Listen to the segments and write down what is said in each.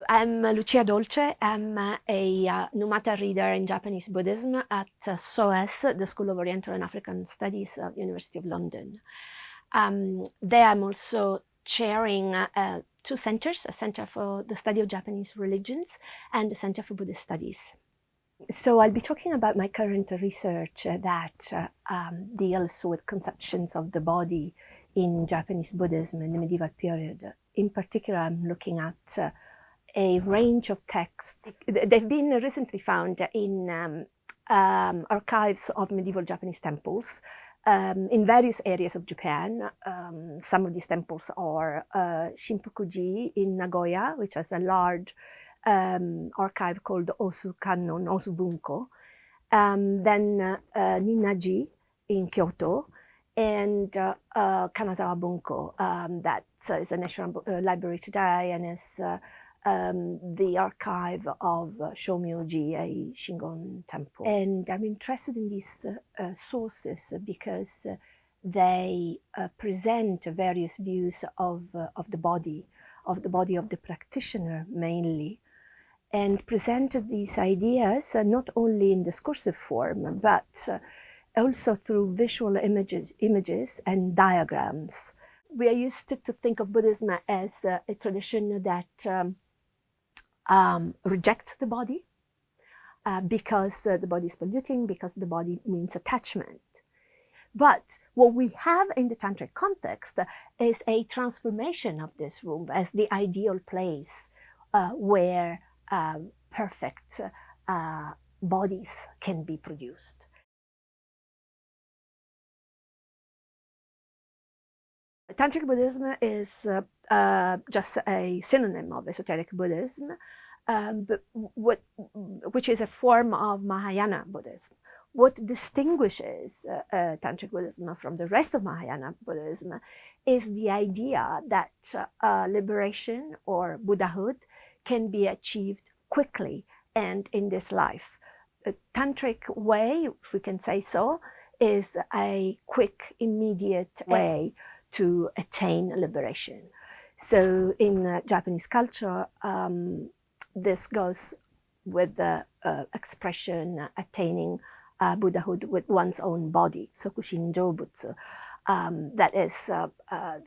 I'm Lucia Dolce. I'm a Numata reader in Japanese Buddhism at SOAS, the School of Oriental and African Studies at the University of London. There I'm also chairing two centers, a center for the study of Japanese religions and a center for Buddhist studies. So I'll be talking about my current research that deals with conceptions of the body in Japanese Buddhism in the medieval period. In particular, I'm looking at a range of texts. They've been recently found in archives of medieval Japanese temples in various areas of Japan. Some of these temples are Shinpukuji in Nagoya, which has a large archive called Osu Kannon, Osu Bunko. Then Ninnaji in Kyoto, and Kanazawa Bunko, that is a national library today and is the archive of Shomyoji, a Shingon temple. And I'm interested in these sources because they present various views of the body of the practitioner mainly, and presented these ideas not only in discursive form, but also through visual images and diagrams. We are used to think of Buddhism as a tradition that rejects the body because the body is polluting, because the body means attachment. But what we have in the Tantric context is a transformation of this room as the ideal place where perfect bodies can be produced. Tantric Buddhism is just a synonym of esoteric Buddhism, which is a form of Mahayana Buddhism. What distinguishes Tantric Buddhism from the rest of Mahayana Buddhism is the idea that liberation or Buddhahood can be achieved quickly and in this life. A Tantric way, if we can say so, is a quick, immediate way to attain liberation. So in Japanese culture, this goes with the expression attaining Buddhahood with one's own body, Sokushin Jobutsu. That is,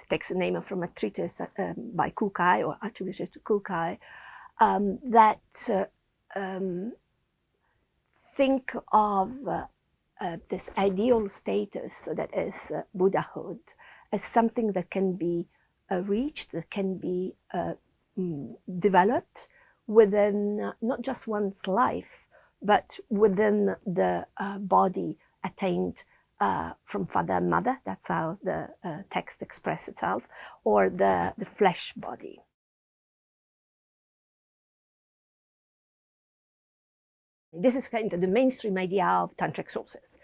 takes the name from a treatise by Kukai, or attributed to Kukai, that think of this ideal status that is Buddhahood as something that can be reached, that can be developed within not just one's life, but within the body attained from father and mother. That's how the text expresses itself, or the flesh body. This is kind of the mainstream idea of Tantric sources.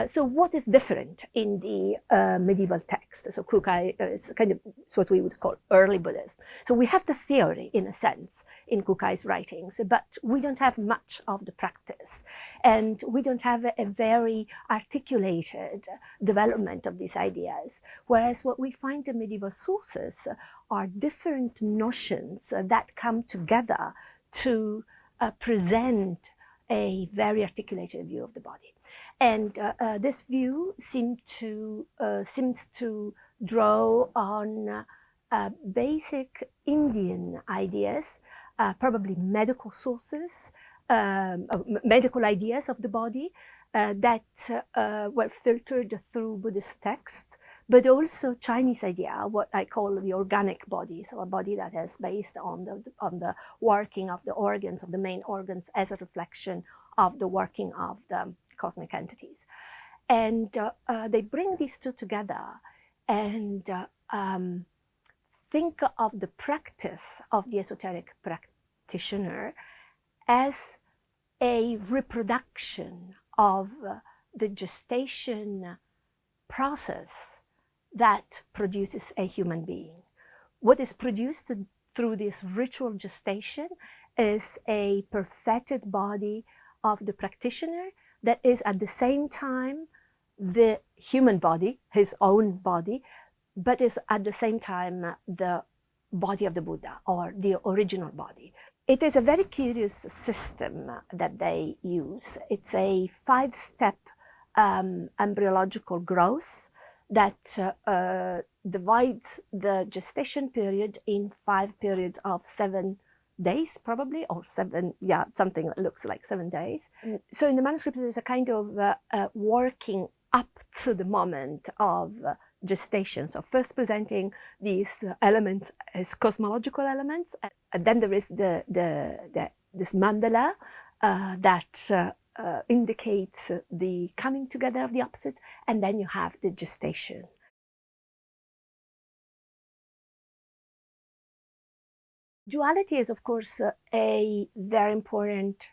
So what is different in the medieval text? So Kukai is kind of what we would call early Buddhism. So we have the theory, in a sense, in Kukai's writings, but we don't have much of the practice. And we don't have a very articulated development of these ideas. Whereas what we find in medieval sources are different notions that come together to present a very articulated view of the body. And this view seems to draw on basic Indian ideas, probably medical sources, medical ideas of the body that were filtered through Buddhist texts, but also Chinese idea, what I call the organic body, so a body that is based on the working of the organs, of the main organs, as a reflection of the working of the cosmic entities. And they bring these two together and think of the practice of the esoteric practitioner as a reproduction of the gestation process that produces a human being. What is produced through this ritual gestation is a perfected body of the practitioner that is at the same time the human body, his own body, but is at the same time the body of the Buddha, or the original body. It is a very curious system that they use. It's a 5-step embryological growth that divides the gestation period in 5 periods of 7 days, probably, or 7, yeah, something that looks like 7 days. So in the manuscript, there's a kind of working up to the moment of gestation. So first presenting these elements as cosmological elements, and then there is this mandala that indicates the coming together of the opposites, and then you have the gestation. Duality is, of course, a very important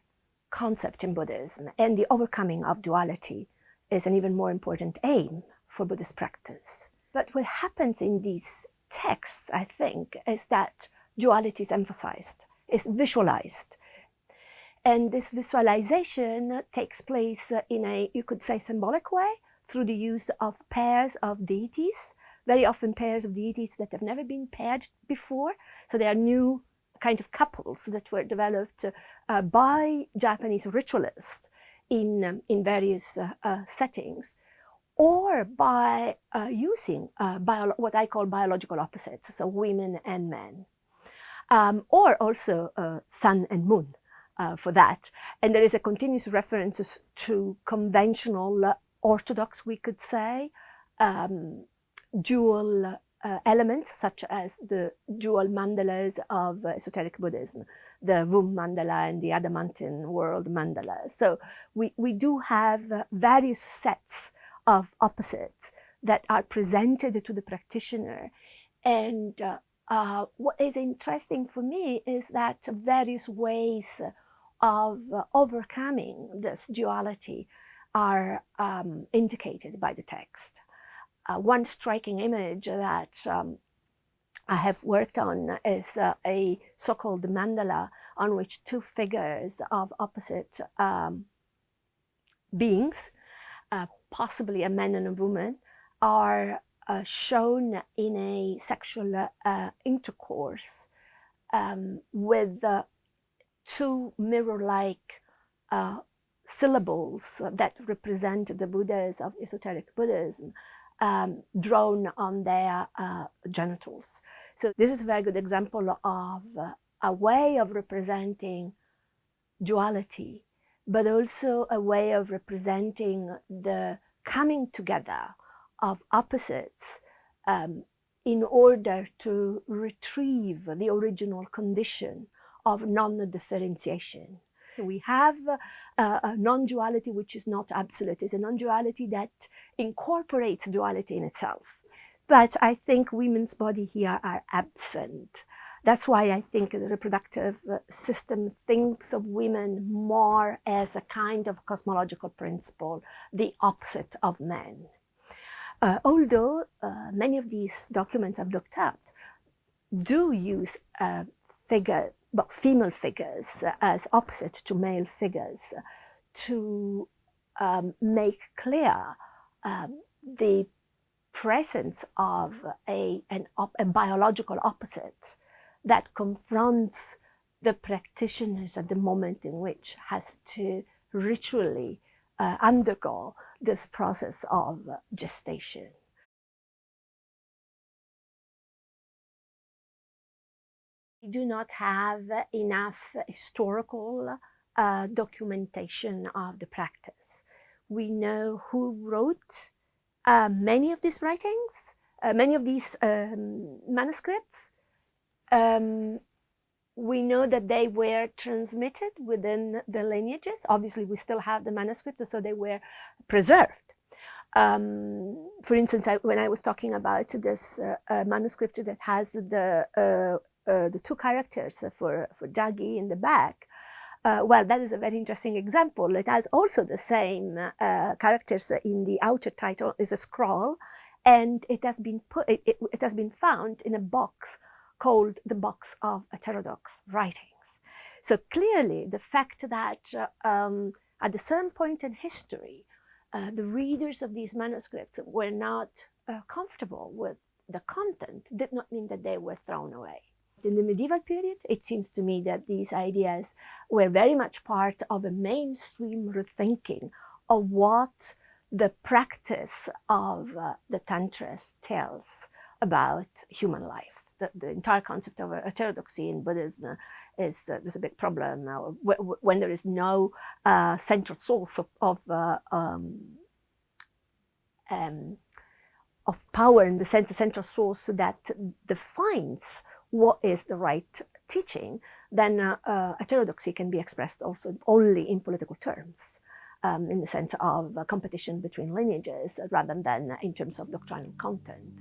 concept in Buddhism, and the overcoming of duality is an even more important aim for Buddhist practice. But what happens in these texts, I think, is that duality is emphasized, is visualized. And this visualization takes place in a, you could say, symbolic way, through the use of pairs of deities, very often pairs of deities that have never been paired before. So they are new kind of couples that were developed by Japanese ritualists in various settings, or by using what I call biological opposites, so women and men, or also sun and moon for that. And there is a continuous reference to conventional, orthodox, we could say, dual elements, such as the dual mandalas of esoteric Buddhism, the womb mandala and the adamantine world mandala. So we do have various sets of opposites that are presented to the practitioner. And what is interesting for me is that various ways of overcoming this duality are indicated by the text. One striking image that I have worked on is a so-called mandala on which 2 figures of opposite beings, possibly a man and a woman, are shown in a sexual intercourse with 2 mirror-like syllables that represent the Buddhas of esoteric Buddhism, drawn on their genitals. So this is a very good example of a way of representing duality, but also a way of representing the coming together of opposites in order to retrieve the original condition of non-differentiation. So we have a non-duality which is not absolute. It's a non-duality that incorporates duality in itself. But I think women's body here are absent. That's why I think the reproductive system thinks of women more as a kind of cosmological principle, the opposite of men. Although many of these documents I've looked at do use female figures as opposite to male figures to make clear the presence of a biological opposite that confronts the practitioners at the moment in which has to ritually undergo this process of gestation. We do not have enough historical documentation of the practice. We know who wrote many of these writings, many of these manuscripts. We know that they were transmitted within the lineages. Obviously, we still have the manuscripts, so they were preserved. For instance, when I was talking about this manuscript that has the 2 characters for Jagi in the back, well, that is a very interesting example. It has also the same characters in the outer title is a scroll, and it has been it has been found in a box called the box of heterodox writings. So clearly, the fact that at a certain point in history, the readers of these manuscripts were not comfortable with the content did not mean that they were thrown away. In the medieval period, it seems to me that these ideas were very much part of a mainstream rethinking of what the practice of the Tantras tells about human life. The entire concept of heterodoxy in Buddhism is a big problem when there is no central source of power, in the sense, a central source that defines what is the right teaching. Then heterodoxy can be expressed also only in political terms, in the sense of competition between lineages rather than in terms of doctrinal content.